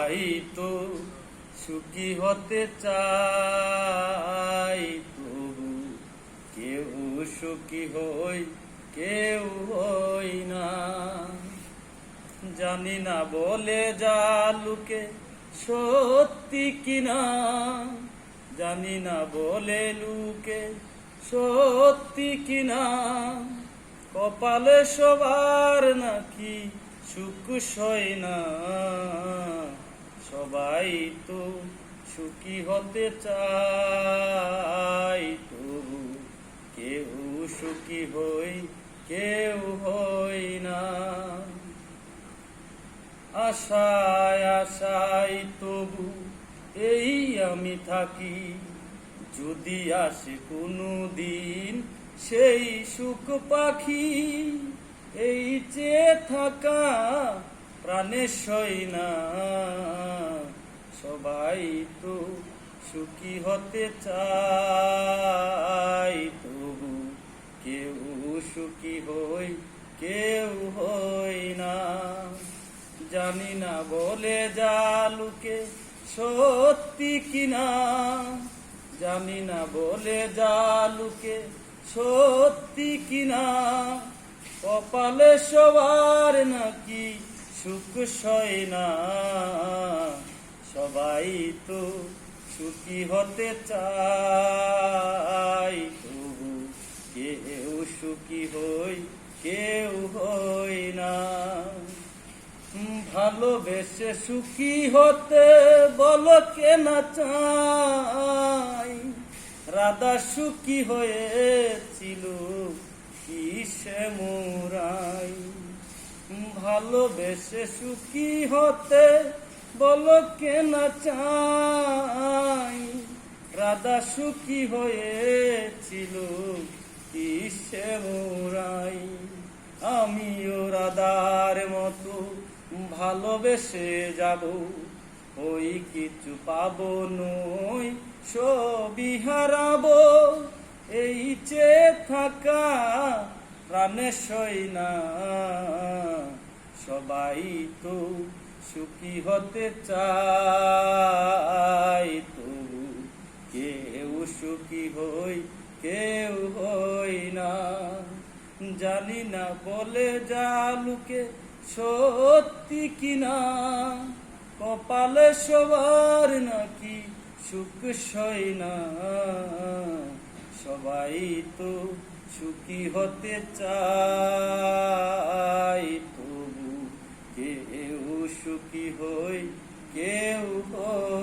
সবাই তো সুখী হতে চায়, তবু কেউ সুখী হই কেউ হই না। জানি না বলে যা লুকে সত্যি কিনা, জানি না বলে লুকে সত্যি কিনা। কপালে সবার নাকি সুখ সয় না, সবাই তো সুখী হতে চায়, তবু কেউ সুখী হই কেউ হই না। আশায় আশায় তবু এই আমি থাকি, যদি আসে কোনো দিন সেই সুখ পাখি। এই চেয়ে থাকা প্রাণে সই না, সবাই তো সুখী হতে চায়, তবু কেউ সুখী হই কেউ হই না। জানি না বলে যা লুকে সত্যি কিনা, জানি না বলে যা লুকে সত্যি কিনা। কপালে সবার নাকি সুখ সয় না, সবাই তো সুখী হতে চায়, তবু কেউ সুখী হই কেউ হই না। ভালোবেসে সুখী হতে বলো কে না চাই, রাধা সুখী হয়েছিল কিসে মুরাই। ভালোবেসে সুখী হতে বলো কে না চাই, রাধা সুখী হয়েছিল কিসে মুরাই। আমিও রাধার মতো ভালোবেসে যাব, ওই কিছু পাবো নই সবই হারাবো। এই চেয়ে থাকা প্রাণে সই না, সবাই তো সুখী হতে চায়, তবু কেউ সুখী হই কেউ হই না। জানি না বলে যা লুকে সত্যি কিনা, কপালে সবার নাকি সুখ সয় না, সবাই তো সুখী হতে চায়, তবু কেউ সুখী হই কেউ হই